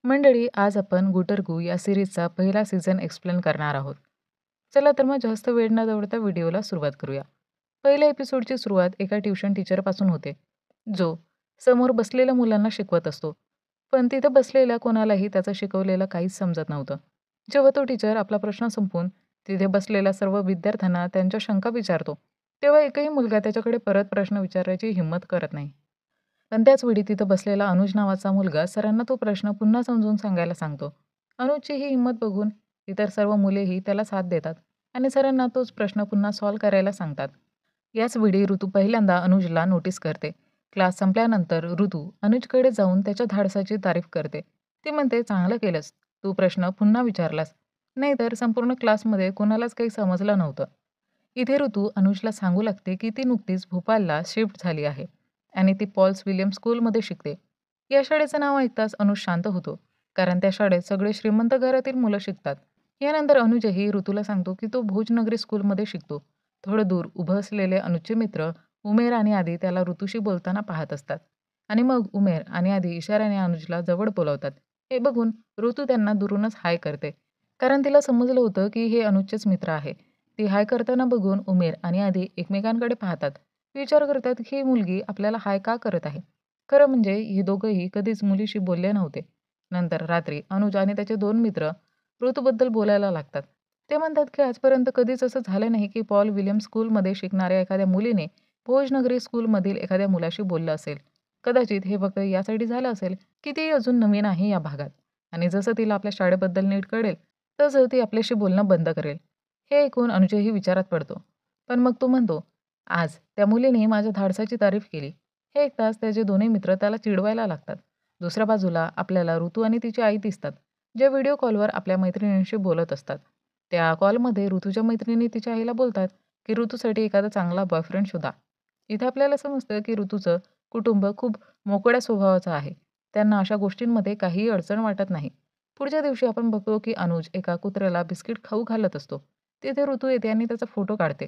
मंडळी, आज आपण गुटरगू या सिरीजचा पहिला सीझन एक्सप्लेन करणार आहोत. चला तर मग जास्त वेळ न दवडता व्हिडिओला सुरुवात करूया. पहिल्या एपिसोडची सुरुवात एका ट्युशन टीचरपासून होते, जो समोर बसलेल्या मुलांना शिकवत असतो. पण तिथं बसलेल्या कोणालाही त्याचं शिकवलेलं काहीच समजत नव्हतं. जेव्हा तो टीचर आपला प्रश्न संपवून तिथे बसलेल्या सर्व विद्यार्थ्यांना त्यांच्या शंका विचारतो, तेव्हा एकही मुलगा त्याच्याकडे परत प्रश्न विचारायची हिंमत करत नाही. पण त्याच वेळी तिथं बसलेला अनुज नावाचा मुलगा सरांना तो प्रश्न पुन्हा समजून सांगायला सांगतो. अनुजची ही हिंमत बघून इतर सर्व मुलेही त्याला साथ देतात आणि सरांना तोच प्रश्न पुन्हा सॉल्व्ह करायला सांगतात. याच वेळी ऋतू पहिल्यांदा अनुजला नोटीस करते. क्लास संपल्यानंतर ऋतू अनुजकडे जाऊन त्याच्या धाडसाची तारीफ करते. ती म्हणते, चांगलं केलंस, तू प्रश्न पुन्हा विचारलास, नाहीतर संपूर्ण क्लासमध्ये कोणालाच काही समजलं नव्हतं. इथे ऋतू अनुजला सांगू लागते की ती नुकतीच भोपाळला शिफ्ट झाली आहे आणि ती पॉल्स विलियम स्कूलमध्ये शिकते. या शाळेचं नाव ऐकताच अनुज शांत होतो, कारण त्या शाळेत सगळे श्रीमंत घरातील मुलं शिकतात. यानंतर अनुजही ऋतूला सांगतो की तो भोजनगरी स्कूलमध्ये शिकतो. थोडं दूर उभं असलेले अनुजचे मित्र उमेर आणि आदी त्याला ऋतूशी बोलताना पाहत असतात आणि मग उमेर आणि आदी इशाऱ्याने अनुजला जवळ बोलावतात. हे बघून ऋतू त्यांना दुरूनच हाय करते, कारण तिला समजलं होतं की हे अनुजचेच मित्र आहे. ती हाय करताना बघून उमेर आणि आदी एकमेकांकडे पाहतात. विचार करतात की ही मुलगी आपल्याला हाय का करत आहे. खरं म्हणजे हे दोघंही कधीच मुलीशी बोलले नव्हते. नंतर रात्री अनुज आणि त्याचे दोन मित्र ऋतूबद्दल बोलायला लागतात. ते म्हणतात की आजपर्यंत कधीच असं झालं नाही की पॉल विलियम स्कूलमध्ये शिकणाऱ्या एखाद्या मुलीने भोजनगरी स्कूलमधील एखाद्या मुलाशी बोललं असेल. कदाचित हे फक्त यासाठी झालं असेल की ती अजून नवीन आहे या भागात आणि जसं तिला आपल्या शाळेबद्दल नीट कळेल तसं ती आपल्याशी बोलणं बंद करेल. हे ऐकून अनुजही विचारात पडतो. पण मग तो म्हणतो, आज त्या मुलीने माझ्या धाडसाची तारीफ केली. हे ऐकताच त्याचे दोन्ही मित्र त्याला चिडवायला लागतात. दुसऱ्या बाजूला आपल्याला ऋतू आणि तिची आई दिसतात, जे व्हिडिओ कॉलवर आपल्या मैत्रिणींशी बोलत असतात. त्या कॉलमध्ये ऋतूच्या मैत्रिणी तिच्या आईला बोलतात की ऋतूसाठी एखादा चांगला बॉयफ्रेंड शोधा. इथे आपल्याला समजतं की ऋतूचं कुटुंब खूप मोकळ्या स्वभावाचं आहे. त्यांना अशा गोष्टींमध्ये काहीही अडचण वाटत नाही. पुढच्या दिवशी आपण बघतो की अनुज एका कुत्र्याला बिस्किट खाऊ घालत असतो. तिथे ऋतू येते आणि त्याचा फोटो काढते.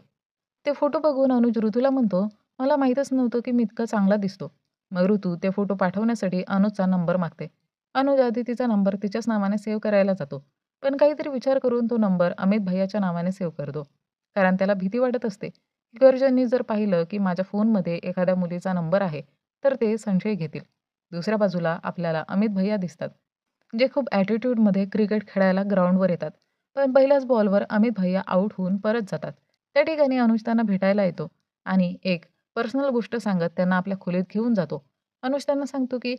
ते फोटो बघून अनुज ऋतूला म्हणतो, मला माहीतच नव्हतं की मी इतका चांगला दिसतो. मग ऋतू ते फोटो पाठवण्यासाठी अनुजचा नंबर मागते. अनुज आधी तिचा नंबर तिच्याच नावाने सेव्ह करायला जातो. पण काहीतरी विचार करून तो नंबर अमित भैयाच्या नावाने सेव्ह करतो. कारण त्याला भीती वाटत असते की घरच्यांनी जर पाहिलं की माझ्या फोनमध्ये एखाद्या मुलीचा नंबर आहे, तर ते संशय घेतील. दुसऱ्या बाजूला आपल्याला अमित भैया दिसतात, जे खूप ॲटिट्यूडमध्ये क्रिकेट खेळायला ग्राउंडवर येतात. पण पहिल्याच बॉलवर अमित भैया आउट होऊन परत जातात. त्या ठिकाणी अनुज त्यांना भेटायला येतो आणि एक पर्सनल गोष्ट सांगत त्यांना आपल्या खोलीत घेऊन जातो. अनुज त्यांना सांगतो की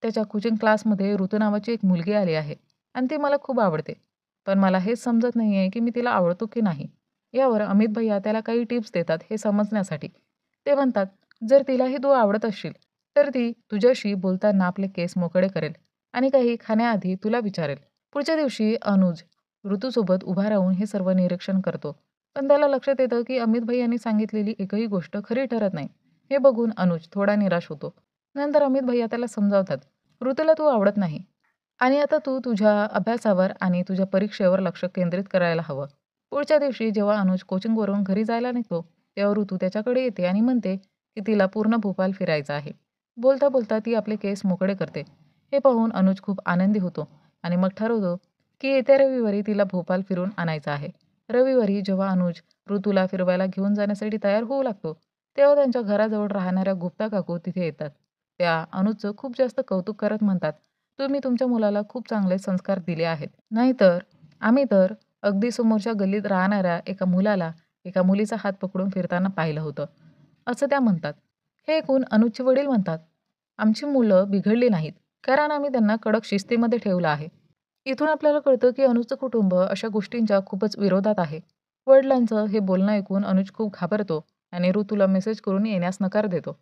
त्याच्या कोचिंग क्लासमध्ये ऋतू नावाची एक मुलगी आली आहे आणि ती मला खूप आवडते. पण मला हेच समजत नाही आहे की मी तिला आवडतो की नाही. यावर अमित भैया त्याला काही टिप्स देतात हे समजण्यासाठी. ते म्हणतात, जर तिलाही तू आवडत असशील, तर ती तुझ्याशी बोलताना आपले केस मोकळे करेल आणि काही खाण्याआधी तुला विचारेल. पुढच्या दिवशी अनुज ऋतूसोबत उभा राहून हे सर्व निरीक्षण करतो. पण त्याला लक्षात येतं की अमित भैयांनी सांगितलेली एकही गोष्ट खरी ठरत नाही. हे बघून अनुज थोडा निराश होतो. नंतर अमित भैया त्याला समजावतात, ऋतूला तू आवडत नाही आणि आता तू तुझ्या अभ्यासावर आणि तुझ्या परीक्षेवर लक्ष केंद्रित करायला हवं. पुढच्या दिवशी जेव्हा अनुज कोचिंगवरून घरी जायला निघतो, तेव्हा ऋतू त्याच्याकडे येते आणि म्हणते की तिला पूर्ण भोपाळ फिरायचं आहे. बोलता बोलता ती आपले केस मोकळे करते. हे पाहून अनुज खूप आनंदी होतो आणि मग ठरवतो की येत्या रविवारी तिला भोपाळ फिरून आणायचं आहे. रविवारी जेव्हा अनुज ऋतूला फिरवायला घेऊन जाण्यासाठी तयार होऊ लागतो, तेव्हा त्यांच्या घराजवळ राहणाऱ्या गुप्ता काकू तिथे येतात. त्या अनुजचं खूप जास्त कौतुक करत म्हणतात, तुम्ही तुमच्या मुलाला खूप चांगले संस्कार दिले आहेत. नाहीतर आम्ही तर अगदी समोरच्या गल्लीत राहणाऱ्या एका मुलाला एका मुलीचा हात पकडून फिरताना पाहिलं होतं, असं त्या म्हणतात. हे ऐकून अनुजचे वडील म्हणतात, आमची मुलं बिघडली नाहीत, कारण आम्ही त्यांना कडक शिस्तीमध्ये ठेवलं आहे. इथून आपल्याला कळतं की अनुजचं कुटुंब अशा गोष्टींच्या खूपच विरोधात आहे. वडिलांचं हे बोलणं ऐकून अनुज खूप घाबरतो आणि ऋतूला मेसेज करून येण्यास नकार देतो.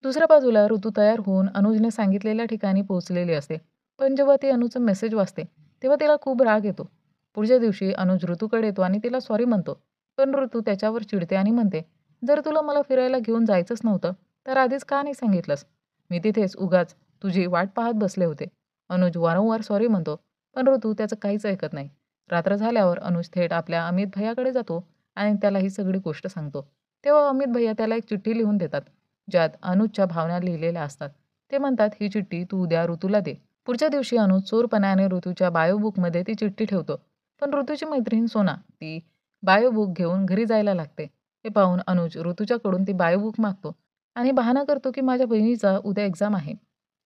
दुसऱ्या बाजूला ऋतू तयार होऊन अनुजने सांगितलेल्या ठिकाणी पोहोचलेली असते. पण जेव्हा ती अनुजचा मेसेज वाचते, तेव्हा तिला खूप राग येतो. पुढच्या दिवशी अनुज ऋतूकडे येतो आणि तिला सॉरी म्हणतो. पण ऋतू त्याच्यावर चिडते आणि म्हणते, जर तुला मला फिरायला घेऊन जायचंच नव्हतं, तर आधीच का नाही सांगितलंस? मी तिथेच उगाच तुझी वाट पाहत बसले होते. अनुज वारंवार सॉरी म्हणतो, पण ऋतू त्याचं काहीच ऐकत नाही. रात्र झाल्यावर अनुज थेट आपल्या अमित भैयाकडे जातो आणि त्याला ही सगळी गोष्ट सांगतो. तेव्हा अमित भैया त्याला एक चिठ्ठी लिहून देतात, ज्यात अनुजच्या भावना लिहिलेल्या असतात. ते म्हणतात, ही चिठ्ठी तू उद्या ऋतूला दे पुढच्या दिवशी अनुज चोरपणाने ऋतूच्या बायोबुकमध्ये ती चिठ्ठी ठेवतो. पण ऋतूची मैत्रीण सोना ती बायोबुक घेऊन घरी जायला लागते. हे पाहून अनुज ऋतूच्याकडून ती बायोबुक मागतो आणि बहाणा करतो की माझ्या बहिणीचा उद्या एक्झाम आहे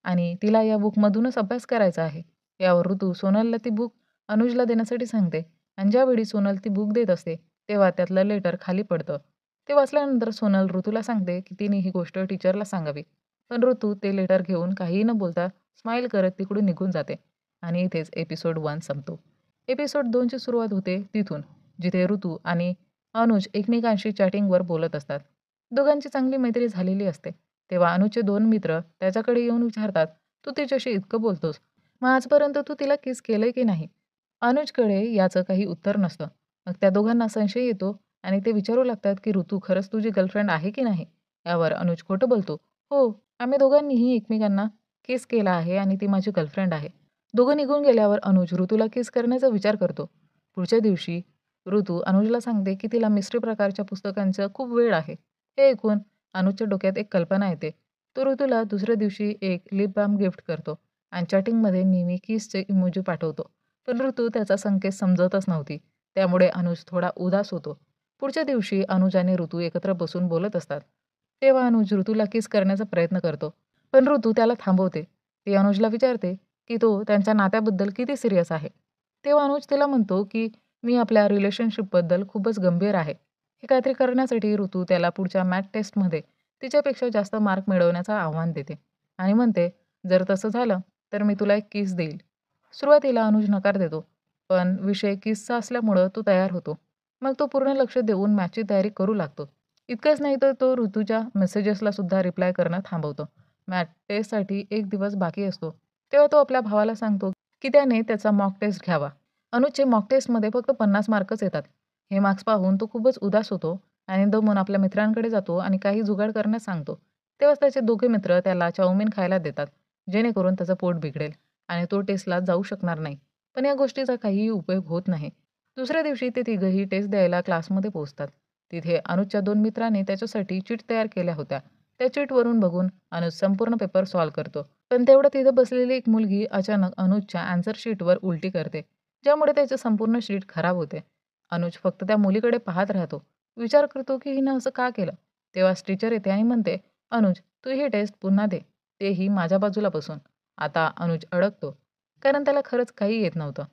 आणि तिला या बुकमधूनच अभ्यास करायचा आहे. यावर ऋतू सोनलला ती बुक अनुजला देण्यासाठी सांगते आणि ज्यावेळी सोनल ती बुक देत असते तेव्हा त्यातलं लेटर खाली पडतं. ते वाचल्यानंतर सोनल ऋतूला सांगते की तिने ही गोष्ट टीचरला सांगावी. पण ऋतू ते लेटर घेऊन काहीही न बोलता स्माईल करत तिकडून निघून जाते आणि इथेच एपिसोड 1 संपतो. एपिसोड 2 ची सुरुवात होते तिथून, जिथे ऋतू आणि अनुज एकमेकांशी चॅटिंगवर बोलत असतात. दोघांची चांगली मैत्री झालेली असते. तेव्हा अनुजचे 2 मित्र त्याच्याकडे येऊन विचारतात, "तू तिच्याशी इतकं बोलतोस, मग आजपर्यंत तू तिला किस केलंय की नाही?" अनुजकडे याचं काही उत्तर नसतं. मग त्या दोघांना संशय येतो आणि ते विचारू लागतात, की "ऋतू खरंच तुझी गर्लफ्रेंड आहे की नाही?" यावर अनुज खोटं बोलतो, "हो, आम्ही दोघांनीही एकमेकांना किस केला आहे आणि ती माझी गर्लफ्रेंड आहे." दोघं निघून गेल्यावर अनुज ऋतूला किस करण्याचा विचार करतो. पुढच्या दिवशी ऋतू अनुजला सांगते, की तिला मिस्ट्री प्रकारच्या पुस्तकांचा खूप वेळ आहे. हे ऐकून अनुजच्या डोक्यात एक कल्पना येते. तो ऋतूला दुसऱ्या दिवशी एक लिप बाल्म गिफ्ट करतो आणि चॅटिंगमध्ये नेहमी किसचे इमोजी पाठवतो. पण ऋतू त्याचा संकेत समजतच नव्हती. त्यामुळे अनुज थोडा उदास होतो. पुढच्या दिवशी अनुज आणि ऋतू एकत्र बसून बोलत असतात. तेव्हा अनुज ऋतूला किस करण्याचा प्रयत्न करतो. पण ऋतू त्याला थांबवते. ती अनुजला विचारते, की तो त्यांच्या नात्याबद्दल किती सीरियस आहे. तेव्हा अनुज तिला म्हणतो, की "मी आपल्या रिलेशनशिपबद्दल खूपच गंभीर आहे." हे काहीतरी करण्यासाठी ऋतू त्याला पुढच्या मॅथ टेस्टमध्ये तिच्यापेक्षा जास्त मार्क मिळवण्याचं आव्हान देते आणि म्हणते, "जर तसं झालं, तर मी तुला एक किस देईल." सुरुवातीला अनुज नकार देतो. पण विषय किसचा असल्यामुळं तो तयार होतो. मग तो पूर्ण लक्ष देऊन मॅचची तयारी करू लागतो. इतकंच नाही तर तो ऋतूच्या मेसेजेसला सुद्धा रिप्लाय करणं थांबवतो. मॅथ टेस्टसाठी 1 दिवस बाकी असतो. तेव्हा तो आपल्या भावाला सांगतो, की त्याने त्याचा मॉक टेस्ट घ्यावा. अनुजचे मॉक टेस्टमध्ये फक्त 50 मार्कच येतात. हे मार्क्स पाहून तो खूपच उदास होतो आणि दमून आपल्या मित्रांकडे जातो आणि काही जुगाड करण्यास सांगतो. तेव्हाच त्याचे दोघे मित्र त्याला चाऊमिन खायला देतात, जेणेकरून त्याचं पोट बिघडेल आणि तो टेस्टला जाऊ शकणार नाही. पण या गोष्टीचा काहीही उपयोग होत नाही. दुसऱ्या दिवशी ते तिघंही टेस्ट द्यायला क्लासमध्ये पोहोचतात. तिथे अनुजच्या 2 मित्रांनी त्याच्यासाठी चीट तयार केल्या होत्या. त्या चीटवरून बघून अनुज संपूर्ण पेपर सॉल्व्ह करतो. पण तेवढं तिथं बसलेली एक मुलगी अचानक अनुजच्या आन्सर शीटवर उलटी करते, ज्यामुळे त्याची संपूर्ण शीट खराब होते. अनुज फक्त त्या मुलीकडे पाहत राहतो. विचार करतो की हिनं असं का केलं? तेव्हाच टीचर येते आणि म्हणते, "अनुज, तू ही टेस्ट पुन्हा दे." तेही माझ्या बाजूला बसून. आता अनुज अडकतो, कारण त्याला खरंच काही येत नव्हतं.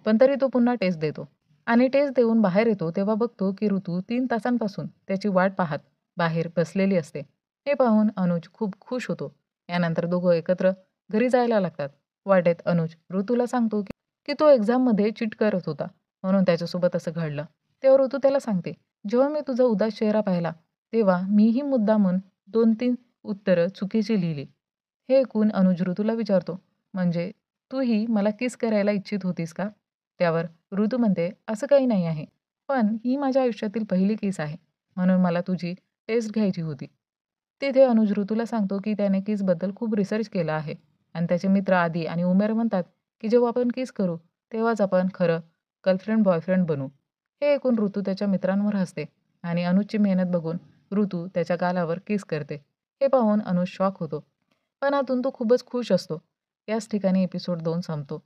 पण तरी तो पुन्हा टेस्ट देतो आणि टेस्ट देऊन बाहेर येतो तेव्हा बघतो की ऋतू 3 तासांपासून त्याची वाट पाहत बाहेर बसलेली असते. हे पाहून अनुज खूप खुश होतो. यानंतर दोघं एकत्र घरी जायला लागतात. वाटेत अनुज ऋतूला सांगतो की की तो एक्झाममध्ये चीट करत होता, म्हणून त्याच्यासोबत असं घडलं. तेव्हा ऋतू त्याला सांगते, "जेव्हा मी तुझा उदास चेहरा पाहिला, तेव्हा मीही मुद्दामून 2-3 उत्तरं चुकीची लिहिली." हे ऐकून अनुज ऋतूला विचारतो, "म्हणजे तूही मला किस करायला इच्छित होतीस का?" त्यावर ऋतू म्हणते, "असं काही नाही आहे. पण ही माझ्या आयुष्यातील पहिली किस आहे, म्हणून मला तुझी टेस्ट घ्यायची होती." तिथे अनुज ऋतूला सांगतो, की त्याने किसबद्दल खूप रिसर्च केला आहे आणि त्याचे मित्र आदी आणि उमेर म्हणतात, की जेव्हा आपण किस करू, तेव्हाच आपण खरं गर्लफ्रेंड बॉयफ्रेंड बनू. हे ऐकून ऋतू त्याच्या मित्रांवर हसते आणि अनुजची मेहनत बघून ऋतू त्याच्या गालावर किस करते. हे पाहून अनुज शॉक होतो. पण आतून तो खूपच खुश असतो. याच ठिकाणी एपिसोड 2 संपतो.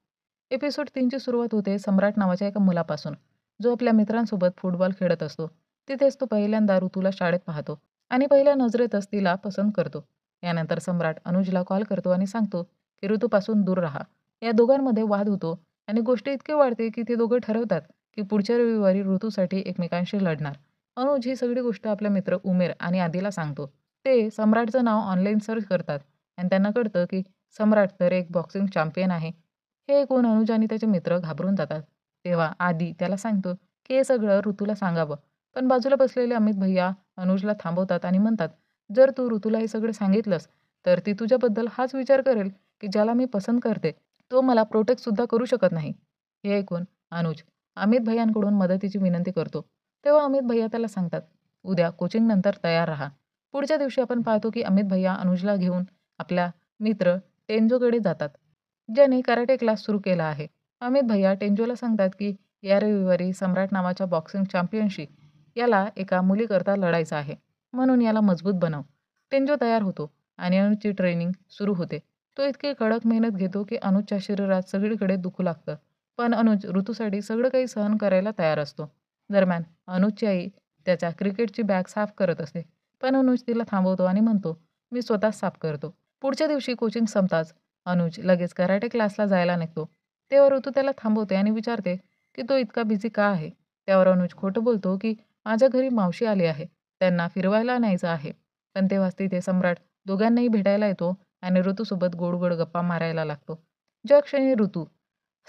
एपिसोड 3 ची सुरुवात होते सम्राट नावाच्या एका मुलापासून, जो आपल्या मित्रांसोबत फुटबॉल खेळत असतो. तिथेच तो पहिल्यांदा ऋतूला शाळेत पाहतो आणि पहिल्या नजरेतच तिला पसंत करतो. यानंतर सम्राट अनुजला कॉल करतो आणि सांगतो, की ऋतूपासून दूर राहा. या दोघांमध्ये वाद होतो आणि गोष्ट इतकी वाढते, की ते दोघं ठरवतात, की पुढच्या रविवारी ऋतूसाठी एकमेकांशी लढणार. अनुज ही सगळी गोष्ट आपला मित्र उमेर आणि आदीला सांगतो. ते सम्राटचं नाव ऑनलाईन सर्च करतात आणि त्यांना कळतं, की सम्राट तर एक बॉक्सिंग चॅम्पियन आहे. हे ऐकून अनुज आणि त्याचे मित्र घाबरून जातात. तेव्हा आदी त्याला सांगतो, की हे सगळं ऋतूला सांगावं. पण बाजूला बसलेले अमित भैय्या अनुजला थांबवतात आणि म्हणतात, "जर तू ऋतूला हे सगळं सांगितलंस, तर ती तुझ्याबद्दल हाच विचार करेल, की ज्याला मी पसंत करते, तो मला प्रोटेक्ट सुद्धा करू शकत नाही." हे ऐकून अनुज अमित भैय्यांकडून मदतीची विनंती करतो. तेव्हा अमित भैय्या त्याला सांगतात, "उद्या कोचिंगनंतर तयार राहा." पुढच्या दिवशी आपण पाहतो, की अमित भैय्या अनुजला घेऊन आपल्या मित्र टेन्जोकडे जातात, ज्याने कराटे क्लास सुरू केला आहे. अमित भैय्या टेन्जोला सांगतात, की या रविवारी सम्राट नावाच्या बॉक्सिंग चॅम्पियनशी याला एका मुलीकरता लढायचं आहे. म्हणून याला मजबूत बनव. टेन्जो तयार होतो आणि अनुजची ट्रेनिंग सुरू होते. तो इतकी कडक मेहनत घेतो की अनुजच्या शरीरात सगळीकडे दुखू लागतं. पण अनुज ऋतूसाठी सगळं काही सहन करायला तयार असतो. दरम्यान अनुजची आई त्याच्या क्रिकेटची बॅग साफ करत असते. पण अनुज तिला थांबवतो आणि म्हणतो, "मी स्वतःच साफ करतो." पुढच्या दिवशी कोचिंग संपताच अनुज लगेच कराटे क्लासला जायला निघतो. तेव्हा ऋतू त्याला थांबवते आणि विचारते, की तो इतका बिझी का आहे? त्यावर अनुज खोटं बोलतो, की "माझ्या घरी मावशी आली आहे. त्यांना फिरवायला न्यायचं आहे." पण तेव्हाच तिथे सम्राट दोघांनाही भेटायला येतो आणि ऋतूसोबत गोड-गोड गप्पा मारायला लागतो. ज्या क्षणी ऋतू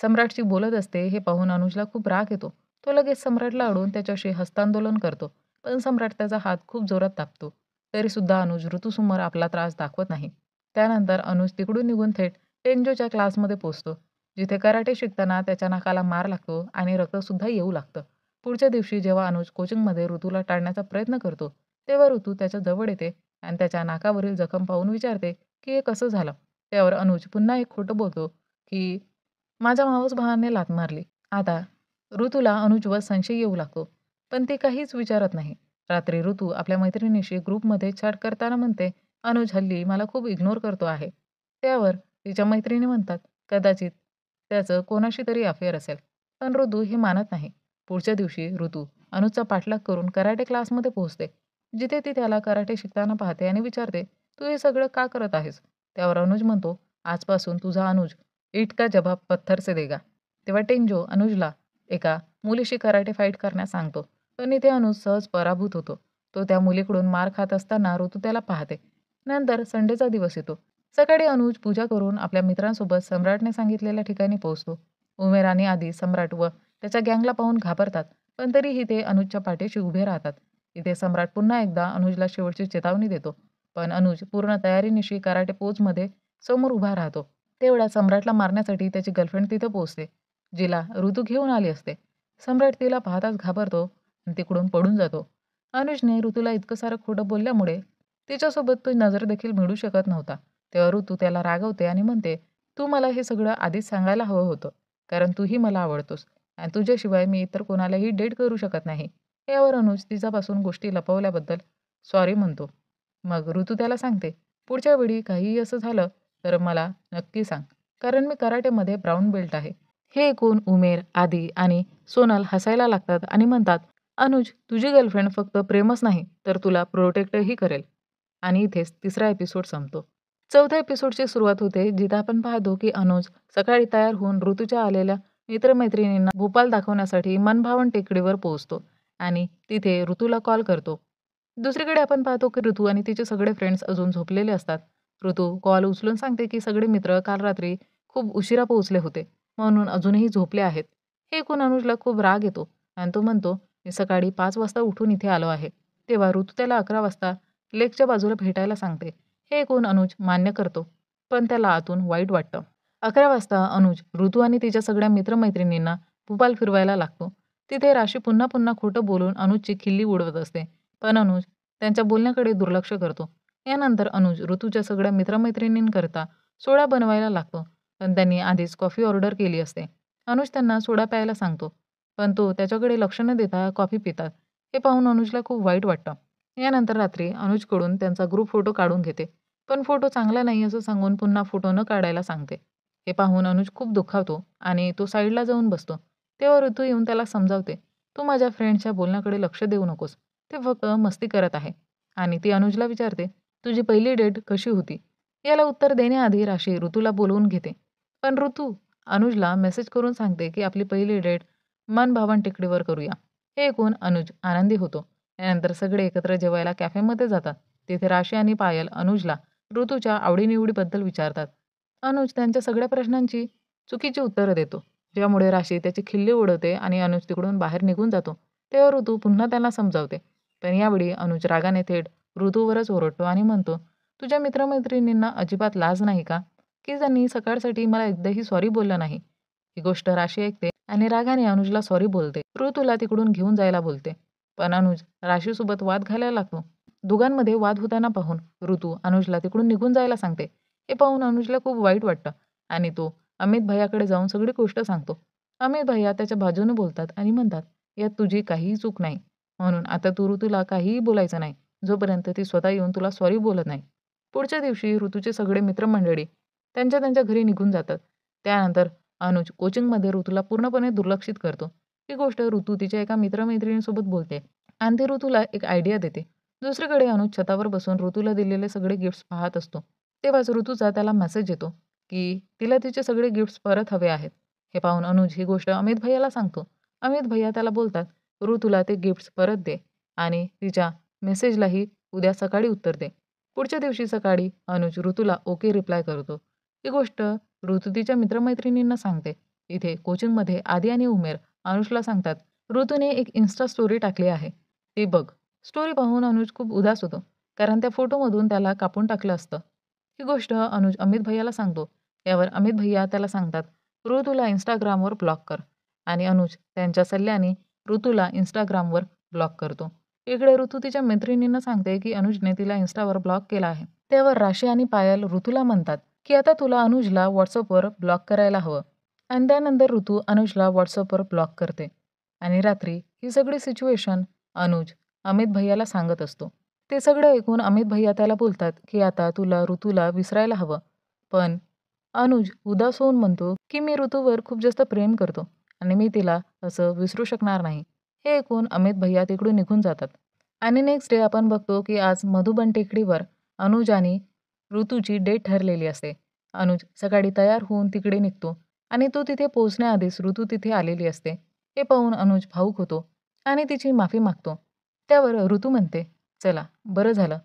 सम्राटशी बोलत असते हे पाहून अनुजला खूप राग येतो. तो लगेच सम्राटला अडवून त्याच्याशी हस्तांदोलन करतो. पण सम्राट त्याचा हात खूप जोरात दाबतो. तरीसुद्धा अनुज ऋतूसमोर आपला त्रास दाखवत नाही. त्यानंतर अनुज तिकडून निघून थेट टेंजोच्या क्लासमध्ये पोहोचतो. जिथे कराटे शिकताना त्याच्या नाकाला मार लागतो आणि रक्तसुद्धा येऊ लागतं. पुढच्या दिवशी जेव्हा अनुज कोचिंगमध्ये ऋतूला टाळण्याचा प्रयत्न करतो, तेव्हा ऋतू त्याच्या जवळ येते आणि त्याच्या नाकावरील जखम पाहून विचारते, की हे कसं झालं? त्यावर अनुज पुन्हा एक खोटं बोलतो, की माझ्या मावस भावाने लाथ मारली. आता ऋतूला अनुजवर संशय येऊ लागतो, पण ती काहीच विचारत नाही. रात्री ऋतू आपल्या मैत्रिणीशी ग्रुपमध्ये चॅट करताना म्हणते, "अनुज हल्ली मला खूप इग्नोर करतो आहे." त्यावर तिच्या मैत्रिणी म्हणतात, "कदाचित त्याचं कोणाशी तरी अफेअर असेल." पण ऋतू हे मानत नाही. पुढच्या दिवशी ऋतू अनुजचा पाठलाग करून कराटे क्लासमध्ये पोहोचते. जिथे ती त्याला कराटे शिकताना पाहते आणि विचारते, "तू हे सगळं का करत आहेस?" त्यावर अनुज म्हणतो, "आजपासून तुझा अनुज ईंट का जवाब पत्थर से देगा." तेव्हा टेंजो अनुजला एका मुलीशी कराटे फाईट करण्यास सांगतो. पण इथे अनुज सहज पराभूत होतो. तो त्या मुलीकडून मार खात असताना ऋतू त्याला पाहते. नंतर संडेचा दिवस येतो. सकाळी अनुज पूजा करून आपल्या मित्रांसोबत सम्राटने सांगितलेल्या ठिकाणी पोहोचतो. उमेर आणि आदी सम्राट व त्याच्या गँगला पाहून घाबरतात, पण तरीही ते अनुजच्या पाठीशी उभे राहतात. इथे सम्राट पुन्हा एकदा अनुजला शेवटची चेतावणी देतो. पण अनुज पूर्ण तयारीनिशी कराटे पोजमध्ये समोर उभा राहतो. तेवढ्यात सम्राटला मारण्यासाठी त्याची गर्लफ्रेंड तिथे पोहोचते, जिला ऋतू घेऊन आली असते. सम्राट तिला पाहताच घाबरतो आणि तिकडून पळून जातो. अनुजने ऋतूला इतकं सारं खोटं बोलल्यामुळे तिच्यासोबत तो नजर देखील मिळू शकत नव्हता. तेव्हा ऋतू त्याला रागवते आणि म्हणते, "तू मला हे सगळं आधीच सांगायला हवं होतं, कारण तूही मला आवडतोस आणि तुझ्याशिवाय मी इतर कोणालाही डेट करू शकत नाही." यावर अनुज तिच्यापासून गोष्टी लपवल्याबद्दल सॉरी म्हणतो. मग ऋतू त्याला सांगते, "पुढच्या वेळी काहीही असं झालं तर मला नक्की सांग, कारण मी कराटेमध्ये ब्राऊन बेल्ट आहे." हे ऐकून उमेर, आदी आणि सोनल हसायला लागतात आणि म्हणतात, "अनुज, तुझी गर्लफ्रेंड फक्त प्रेमच नाही, तर तुला प्रोटेक्टही करेल." आणि इथेच तिसरा एपिसोड संपतो. चौथ्या एपिसोडची सुरुवात होते, जिथे आपण पाहतो की अनुज सकाळी तयार होऊन ऋतूच्या आलेल्या मित्रमैत्रिणींना भोपाल दाखवण्यासाठी मनभावन टेकडीवर पोहोचतो आणि तिथे ऋतूला कॉल करतो. दुसरीकडे आपण पाहतो की ऋतू आणि तिचे सगळे फ्रेंड्स अजून झोपलेले असतात. ऋतू कॉल उचलून सांगते की सगळे मित्र काल रात्री खूप उशिरा पोहोचले होते, म्हणून अजूनही झोपले आहेत. हे ऐकून अनुजला खूप राग येतो आणि तो म्हणतो, "मी सकाळी 5 वाजता उठून इथे आलो आहे." तेव्हा ऋतू त्याला 11 वाजता लेकच्या बाजूला भेटायला सांगते. हे ऐकून अनुज मान्य करतो, पण त्याला आतून वाईट वाटतं. 11 वाजता अनुज ऋतू आणि तिच्या सगळ्या मित्रमैत्रिणींना भोपाल फिरवायला लागतो. तिथे राशी पुन्हा पुन्हा खोटं बोलून अनुजची खिल्ली उडवत असते. पण अनुज त्यांच्या बोलण्याकडे दुर्लक्ष करतो. यानंतर अनुज ऋतूच्या सगळ्या मित्रमैत्रिणींकरता सोडा बनवायला लागतो. पण त्यांनी आधीच कॉफी ऑर्डर केली असते. अनुज त्यांना सोडा प्यायला सांगतो. पण तो त्याच्याकडे लक्ष न देता कॉफी पितात. हे पाहून अनुजला खूप वाईट वाटतं. यानंतर रात्री अनुजकडून त्यांचा ग्रुप फोटो काढून घेते. पण फोटो चांगला नाही असं सांगून पुन्हा फोटो न काढायला सांगते. हे पाहून अनुज खूप दुखावतो आणि तो साईडला जाऊन बसतो. तेव्हा ऋतू येऊन त्याला समजावते, "तू माझ्या फ्रेंडच्या बोलण्याकडे लक्ष देऊ नकोस. ते फक्त मस्ती करत आहे." आणि ती अनुजला विचारते, "तुझी पहिली डेट कशी होती?" याला उत्तर देण्याआधी राशी ऋतूला बोलवून घेते. पण ऋतू अनुजला मेसेज करून सांगते, की आपली पहिली डेट मनभावन टेकडीवर करूया. हे ऐकून अनुज आनंदी होतो. यानंतर सगळे एकत्र जेवायला कॅफेमध्ये जातात. तिथे राशी आणि पायल अनुजला ऋतूच्या आवडीनिवडीबद्दल विचारतात. अनुज त्यांच्या सगळ्या प्रश्नांची चुकीची उत्तरं देतो. ज्यामुळे राशी त्याची खिल्ली उडवते आणि अनुज तिकडून बाहेर निघून जातो. तेव्हा ऋतू पुन्हा त्यांना समजावते. पण यावेळी अनुज रागाने थेट ऋतूवरच ओरडतो आणि म्हणतो, "तुझ्या मित्रमैत्रिणींना अजिबात लाज नाही का, की त्यांनी सकाळसाठी मला एकदाही सॉरी बोललं नाही." ही गोष्ट राशी ऐकते आणि रागाने अनुजला सॉरी बोलते. ऋतूला तिकडून घेऊन जायला बोलते. पण अनुज राशीसोबत वाद घालायला लागतो. दोघांमध्ये वाद होताना पाहून ऋतू अनुजला तिकडून निघून जायला सांगते. हे पाहून अनुजला खूप वाईट वाटतं आणि तो अमित भैयाकडे जाऊन सगळी गोष्ट सांगतो. अमित भैया त्याच्या बाजूने बोलतात आणि म्हणतात, "यात तुझी काहीही चूक नाही. म्हणून आता तू ऋतूला काहीही बोलायचं नाही, जोपर्यंत ती स्वतः येऊन तुला सॉरी बोलत नाही." पुढच्या दिवशी ऋतूचे सगळे मित्रमंडळी त्यांच्या त्यांच्या घरी निघून जातात. त्यानंतर अनुज कोचिंगमध्ये ऋतूला पूर्णपणे दुर्लक्षित करतो. ही गोष्ट ऋतू तिच्या एका मित्रमैत्रिणीसोबत बोलते आणि ती ऋतूला एक आयडिया देते. दुसरीकडे अनुज छतावर बसून ऋतूला दिलेले सगळे गिफ्ट्स पाहत असतो. तेव्हाच ऋतूचा त्याला मेसेज येतो की तिला तिचे सगळे गिफ्ट्स परत हवे आहेत. हे पाहून अनुज ही गोष्ट अमित भैयाला सांगतो. अमित भैया त्याला बोलतात, ऋतूला ते गिफ्ट्स परत दे आणि तिच्या मेसेजलाही उद्या सकाळी उत्तर दे. पुढच्या दिवशी सकाळी अनुज ऋतूला ओके रिप्लाय करतो. ही गोष्ट ऋतू तिच्या मित्रमैत्रिणींना सांगते. इथे कोचिंगमध्ये आदी आणि उमेर अनुजला सांगतात, ऋतूने एक इन्स्टा स्टोरी टाकली आहे, ती बघ. स्टोरी पाहून अनुज खूप उदास होतो, कारण त्या फोटोमधून त्याला कापून टाकलं असतं. ही गोष्ट अनुज अमित भैयाला सांगतो. यावर अमित भैया त्याला सांगतात, ऋतूला Instagramवर ब्लॉक कर आणि अनुज त्यांच्या सल्ल्याने ऋतूला Instagramवर ब्लॉक करतो. इकडे ऋतू तिच्या मैत्रिणींना सांगते की अनुजने तिला Instaवर ब्लॉक केला आहे. त्यावर राशी आणि पायल ऋतूला म्हणतात की आता तुला अनुजला WhatsAppवर ब्लॉक करायला हवं आणि त्यानंतर ऋतू अनुजला WhatsAppवर ब्लॉक करते आणि रात्री ही सगळी सिच्युएशन अनुज अमित भैयाला सांगत असतो. ते सगळं ऐकून अमित भैया त्याला बोलतात की आता तुला ऋतूला विसरायला हवं. पण अनुज उदास होऊन म्हणतो की मी ऋतूवर खूप जास्त प्रेम करतो आणि मी तिला असं विसरू शकणार नाही. हे ऐकून अमित भैया तिकडून निघून जातात. आणि नेक्स्ट डे आपण बघतो की आज मधुबन टेकडीवर अनुज आणि ऋतूची डेट ठरलेली असते. अनुज सकाळी तयार होऊन तिकडे निघतो आणि तो तिथे पोहोचण्याआधीच ऋतू तिथे आलेली असते. हे पाहून अनुज भावूक होतो आणि तिची माफी मागतो. त्यावर ऋतू म्हणते, चला बरं झालं.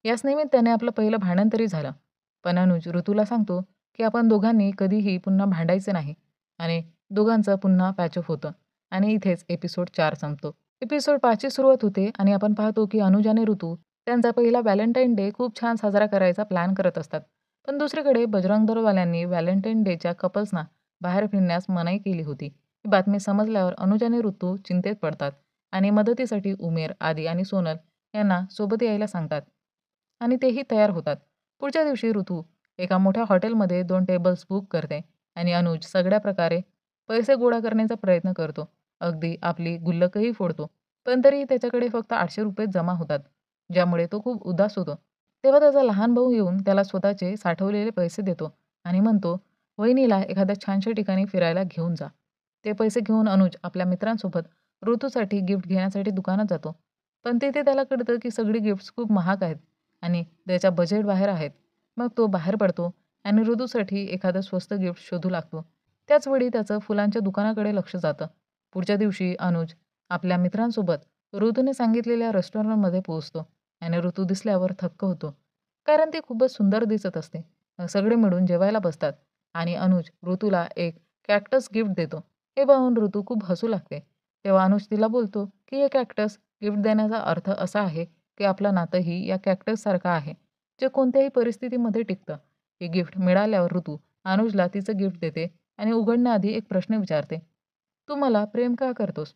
याच निमित्ताने आपलं पहिलं भांडण तरी झालं. पण अनुज ऋतूला सांगतो की आपण दोघांनी कधीही पुन्हा भांडायचं नाही आणि दोघांचं पुन्हा पॅचअप होतं आणि इथेच एपिसोड 4 संपतो. एपिसोड 5 ची सुरुवात होते आणि आपण पाहतो की अनुज आणि ऋतू त्यांचा पहिला व्हॅलेंटाईन डे खूप छान साजरा करायचा प्लॅन करत असतात. पण दुसरीकडे बजरंग दलवाल्यांनी व्हॅलेंटाईन डेच्या कपल्सना बाहेर फिरण्यास मनाई केली होती. ही बातमी समजल्यावर अनुज आणि ऋतू चिंतेत पडतात आणि मदतीसाठी उमेर, आदी आणि सोनल यांना सोबत यायला सांगतात आणि तेही तयार होतात. पुढच्या दिवशी ऋतू एका मोठ्या हॉटेलमध्ये 2 टेबल्स बुक करते आणि अनुज सगळ्या प्रकारे पैसे गोळा करण्याचा प्रयत्न करतो. अगदी आपली गुल्लकही फोडतो. पण तरीही त्याच्याकडे फक्त ₹800 जमा होतात, ज्यामुळे तो खूप उदास होतो. तेव्हा त्याचा लहान भाऊ येऊन त्याला स्वतःचे साठवलेले पैसे देतो आणि म्हणतो, वहिनीला एखाद्या छानशा ठिकाणी फिरायला घेऊन जा. ते पैसे घेऊन अनुज आपल्या मित्रांसोबत ऋतूसाठी गिफ्ट घेण्यासाठी दुकानात जातो. पण तिथे त्याला कळतं की सगळी गिफ्ट्स खूप महाग आहेत आणि त्याच्या बजेट बाहेर आहेत. मग तो बाहेर पडतो आणि ऋतूसाठी एखादं स्वस्त गिफ्ट शोधू लागतो. त्याचवेळी त्याचं फुलांच्या दुकानाकडे लक्ष जातं. पुढच्या दिवशी अनुज आपल्या मित्रांसोबत ऋतूने सांगितलेल्या रेस्टॉरंटमध्ये पोहोचतो आणि ऋतू दिसल्यावर थक्क होतो. कारण ती खूपच सुंदर दिसत असते. मग सगळे मिळून जेवायला बसतात आणि अनुज ऋतूला एक कॅक्टस गिफ्ट देतो. हे पाहून ऋतू खूप हसू लागते. तेव्हा अनुज तिला बोलतो की हे कॅक्टस गिफ्ट देण्याचा अर्थ असा आहे की आपलं नातंही या कॅक्टससारखं आहे, जे कोणत्याही परिस्थितीमध्ये टिकतं. हे गिफ्ट मिळाल्यावर ऋतू अनुजला तिचं गिफ्ट देते आणि उघडण्याआधी एक प्रश्न विचारते, तू मला प्रेम का करतोस?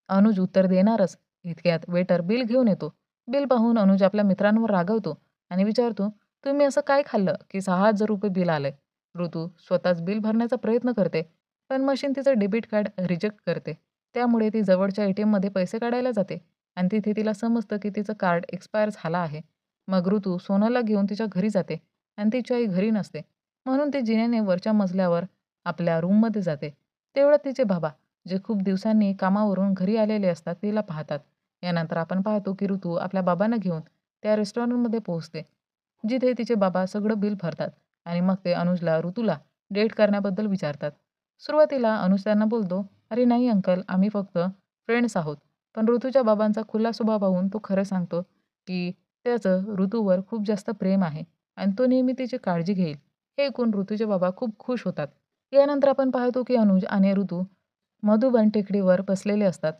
अनुज उत्तर देणारच इतक्यात वेटर बिल घेऊन येतो. बिल पाहून अनुज आपल्या मित्रांवर रागवतो आणि विचारतो, तुम्ही असं काय खाल्लं की ₹6000 बिल आलंय? ऋतू स्वतःच बिल भरण्याचा प्रयत्न करते, पण मशीन तिचं डेबिट कार्ड रिजेक्ट करते. त्यामुळे ती जवळच्या ATMमध्ये पैसे काढायला जाते आणि तिथे तिला समजतं की तिचं कार्ड एक्सपायर झालं आहे. मग ऋतू सोनलला घेऊन तिच्या घरी जाते आणि तिची आई घरी नसते. म्हणून ती जिन्याने वरच्या मजल्यावर आपल्या रूममध्ये जाते. तेवढ्यात तिचे बाबा, जे खूप दिवसांनी कामावरून घरी आलेले असतात, तिला पाहतात. यानंतर आपण पाहतो की ऋतू आपल्या बाबांना घेऊन त्या रेस्टॉरंटमध्ये पोहोचते, जिथे तिचे बाबा सगळं बिल भरतात आणि मग ते अनुजला ऋतूला डेट करण्याबद्दल विचारतात. सुरुवातीला अनुज त्यांना बोलतो, "अरे नाही अंकल, आम्ही फक्त फ्रेंड्स आहोत." पण ऋतूच्या बाबांचा खुला स्वभाव पाहून तो खरं सांगतो की त्याचं ऋतूवर खूप जास्त प्रेम आहे आणि तो नेहमी तिची काळजी घेईल. हे ऐकून ऋतूचे बाबा खूप खुश होतात. यानंतर आपण पाहतो की अनुज आणि ऋतू मधुबन टेकडीवर बसलेले असतात.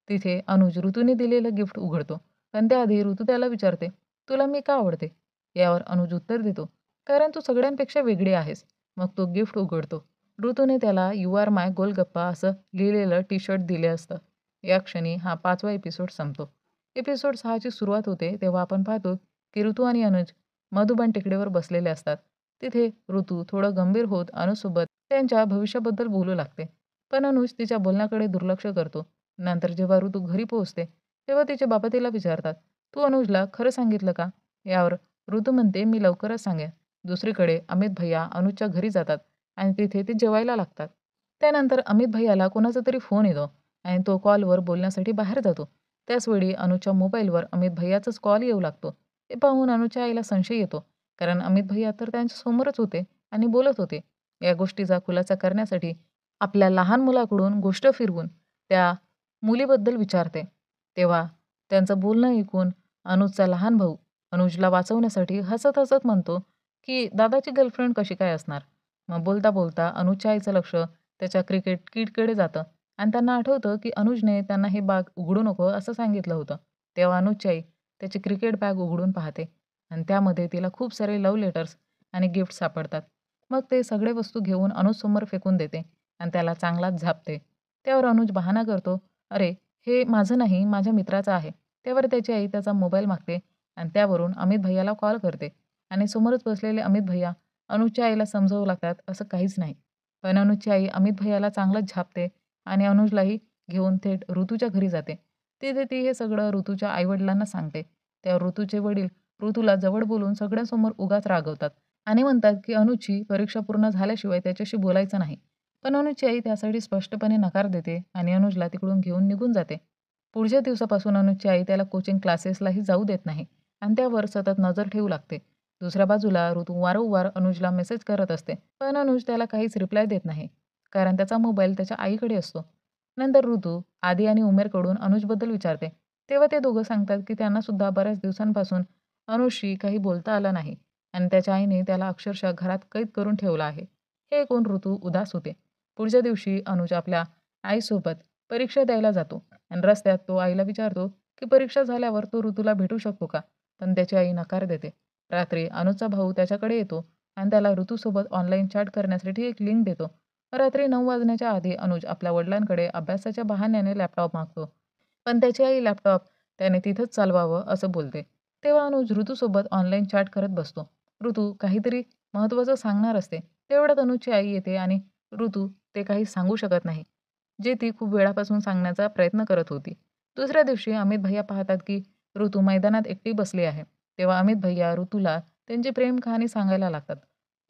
तिथे अनुज ऋतूने दिलेलं गिफ्ट उघडतो. पण त्याआधी ऋतू त्याला विचारते, "तुला मी का आवडते?" यावर अनुज उत्तर देतो, "कारण तू सगळ्यांपेक्षा वेगळी आहेस." मग तो गिफ्ट उघडतो. ऋतूने त्याला "यू आर माय गोलगप्पा" असं लिहिलेलं टी-शर्ट दिले असतं. या क्षणी हा 5वा एपिसोड संपतो. एपिसोड 6 ची सुरुवात होते तेव्हा आपण पाहतो की ऋतू आणि अनुज मधुबन टेकडीवर बसलेले असतात. तिथे ऋतू थोडं गंभीर होत अनुजसोबत त्यांच्या भविष्याबद्दल बोलू लागते. पण अनुज तिच्या बोलण्याकडे दुर्लक्ष करतो. नंतर जेव्हा ऋतू घरी पोहोचते, तेव्हा तिचे बाबा तिला विचारतात, "तू अनुजला खरं सांगितलं का?" यावर ऋतू म्हणते, "मी लवकरच सांगेन, दुसरीकडे अमित भैया अनुजच्या घरी जातात आणि तिथे ते जेवायला लागतात. त्यानंतर अमित भैयाला कोणाचा तरी फोन येतो आणि तो कॉलवर बोलण्यासाठी बाहेर जातो. त्याचवेळी अनुजच्या मोबाईलवर अमित भैयाचाच कॉल येऊ लागतो. ते पाहून अनुजच्या आईला संशय येतो, कारण अमित भैया तर त्यांच्या समोरच होते आणि बोलत होते. या गोष्टीचा खुलासा करण्यासाठी आपल्या लहान मुलाकडून गोष्ट फिरवून त्या मुलीबद्दल विचारते. तेव्हा त्यांचं बोलणं ऐकून अनुजचा लहान भाऊ अनुजला वाचवण्यासाठी हसत-हसत म्हणतो, की दादाची गर्लफ्रेंड कशी काय असणार? मग बोलता-बोलता अनुजच्या आईचं लक्ष त्याच्या क्रिकेट किटकडे जातं आणि त्यांना आठवतं, की अनुजने त्यांना हे बाग उघडू नको असं सांगितलं होतं. तेव्हा अनुजची आई त्याची क्रिकेट बॅग उघडून पाहते आणि त्यामध्ये तिला खूप सारे लव्ह लेटर्स आणि गिफ्ट सापडतात. मग ते सगळे वस्तू घेऊन अनुजसमोर फेकून देते आणि त्याला चांगलाच झापते. त्यावर अनुज बहाणा करतो, "अरे, हे माझं नाही, माझ्या मित्राचं आहे." त्यावर त्याची आई त्याचा मोबाईल मागते आणि त्यावरून अमित भैयाला कॉल करते आणि समोरच बसलेले अमित भैया अनुजच्या आईला समजावू लागतात, असं काहीच नाही. पण अनुजची आई अमित भैयाला चांगलंच झापते आणि अनुजलाही घेऊन थेट ऋतूच्या घरी जाते. तिथे ती हे सगळं ऋतूच्या आई-वडिलांना सांगते. तेव्हा ऋतूचे वडील ऋतूला जवळ बोलून सगळ्यांसमोर उगाच रागवतात आणि म्हणतात, की अनुजची परीक्षा पूर्ण झाल्याशिवाय त्याच्याशी बोलायचं नाही. पण अनुजची आई त्यासाठी स्पष्टपणे नकार देते आणि अनुजला तिकडून घेऊन निघून जाते. पुढच्या दिवसापासून अनुजची आई त्याला कोचिंग क्लासेसलाही जाऊ देत नाही आणि त्यावर सतत नजर ठेवू लागते. दुसऱ्या बाजूला ऋतू वारंवार अनुजला मेसेज करत असते, पण अनुज त्याला काहीच रिप्लाय देत नाही, कारण त्याचा मोबाईल त्याच्या आईकडे असतो. नंतर ऋतू आदी आणि उमेरकडून अनुजबद्दल विचारते. तेव्हा ते दोघं सांगतात, की त्यांना सुद्धा बऱ्याच दिवसांपासून अनुजशी काही बोलता आलं नाही आणि त्याच्या आईने त्याला अक्षरशः घरात कैद करून ठेवलं आहे. हे ऐकून ऋतू उदास होते. पुढच्या दिवशी अनुज आपल्या आईसोबत परीक्षा द्यायला जातो आणि रस्त्यात तो आईला विचारतो, की परीक्षा झाल्यावर तो ऋतूला भेटू शकतो का? पण त्याची आई नकार देते. रात्री अनुजचा भाऊ त्याच्याकडे येतो आणि त्याला ऋतूसोबत ऑनलाईन चॅट करण्यासाठी एक लिंक देतो. रात्री 9 वाजण्याच्या आधी अनुज आपल्या वडिलांकडे अभ्यासाच्या बहाण्याने लॅपटॉप मागतो. पण त्याची आई लॅपटॉप त्याने तिथंच चालवावं असं बोलते. तेव्हा अनुज ऋतूसोबत ऑनलाईन चॅट करत बसतो. ऋतू काहीतरी महत्त्वाचं सांगणार असते. तेवढ्यात अनुजची आई येते आणि ऋतू ते काही सांगू शकत नाही, जे ती खूप वेळापासून सांगण्याचा प्रयत्न करत होती. दुसऱ्या दिवशी अमित भैय्या पाहतात, की ऋतू मैदानात एकटी बसली आहे. तेव्हा अमित भैय्या ऋतूला त्यांची प्रेम कहाणी सांगायला लागतात.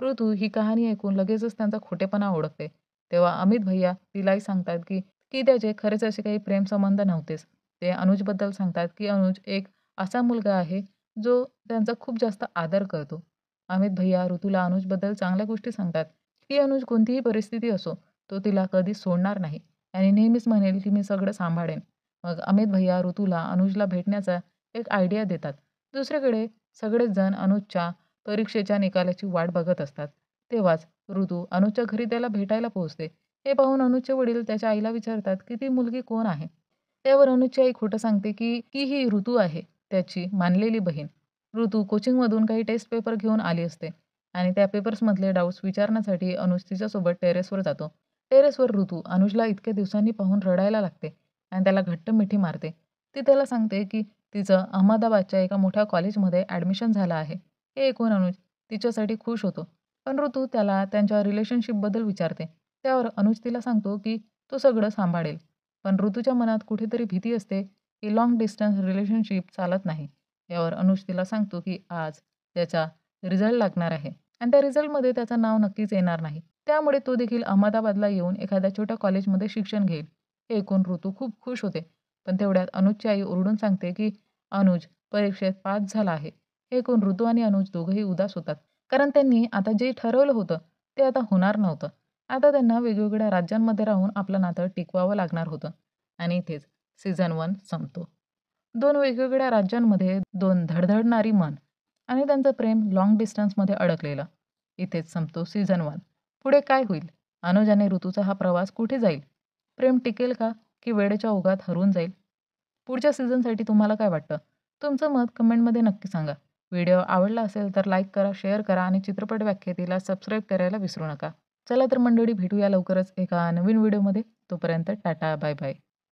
ऋतू ही कहाणी ऐकून लगेचच त्यांचा खोटेपणा ओळखते. तेव्हा अमित भैय्या तिलाही सांगतात, की की त्याचे खरेच असे काही प्रेमसंबंध नव्हतेच. ते अनुजबद्दल सांगतात, की अनुज एक असा मुलगा आहे, जो त्यांचा खूप जास्त आदर करतो. अमित भैय्या ऋतूला अनुजबद्दल चांगल्या गोष्टी सांगतात, की अनुज कोणतीही परिस्थिती असो, तो तिला कधीच सोडणार नाही आणि नेहमीच म्हणेल, की मी सगळं सांभाळेन. मग अमित भैय्या ऋतूला अनुजला भेटण्याचा एक आयडिया देतात. दुसरीकडे सगळेच जण अनुजच्या परीक्षेच्या निकालाची वाट बघत असतात. तेव्हाच ऋतू अनुजच्या घरी त्याला भेटायला पोहोचते. हे पाहून अनुजचे वडील त्याच्या आईला विचारतात, की ती मुलगी कोण आहे? त्यावर अनुजची आई खोटं सांगते, की ही ऋतू आहे, त्याची मानलेली बहीण. ऋतू कोचिंगमधून काही टेस्ट पेपर घेऊन आली असते आणि त्या पेपर्समधले डाउट्स विचारण्यासाठी अनुज तिच्यासोबत टेरेसवर जातो. टेरेसवर ऋतू अनुजला इतक्या दिवसांनी पाहून रडायला लागते आणि त्याला घट्ट मिठी मारते. ती त्याला सांगते, की तिचं अहमदाबादच्या एका मोठ्या कॉलेजमध्ये ॲडमिशन झालं आहे. हे ऐकून अनुज तिच्यासाठी खुश होतो. पण ऋतू त्याला त्यांच्या रिलेशनशिपबद्दल विचारते. त्यावर अनुज तिला सांगतो, की तो सगळं सांभाळेल. पण ऋतूच्या मनात कुठेतरी भीती असते, की लाँग डिस्टन्स रिलेशनशिप चालत नाही. यावर अनुज तिला सांगतो, की आज त्याचा रिझल्ट लागणार आहे आणि त्या रिझल्टमध्ये त्याचं नाव नक्कीच येणार नाही. त्यामुळे तो देखील अहमदाबादला येऊन एखाद्या छोट्या कॉलेजमध्ये शिक्षण घेईल. हे ऐकून ऋतू खूप खुश होते. पण तेवढ्यात अनुजची आई ओरडून सांगते, की अनुज परीक्षेत पास झाला आहे. हे ऐकून ऋतू आणि अनुज दोघंही उदास होतात. कारण त्यांनी आता जे ठरवलं होतं, ते आता होणार नव्हतं. आता त्यांना वेगवेगळ्या राज्यांमध्ये राहून आपलं नातं टिकवावं लागणार होतं. आणि इथेच सीझन 1 संपतो. 2 वेगवेगळ्या राज्यांमध्ये 2 धडधडणारी मन आणि त्यांचं प्रेम लाँग डिस्टन्समध्ये अडकलेलं. इथेच संपतो सीझन 1. पुढे काय होईल? अनुज आणि ऋतूचा हा प्रवास कुठे जाईल? प्रेम टिकेल का? की वेळेच्या ओघात हरवून जाईल? पुढच्या सीझनसाठी तुम्हाला काय वाटतं? तुमचं मत कमेंटमध्ये नक्की सांगा. व्हिडिओ आवडला असेल तर लाईक करा, शेअर करा आणि चित्रपट व्याख्यातीला सबस्क्राईब करायला विसरू नका. चला तर मंडळी, भेटूया लवकरच एका नवीन व्हिडिओमध्ये. तोपर्यंत टाटा, बाय बाय.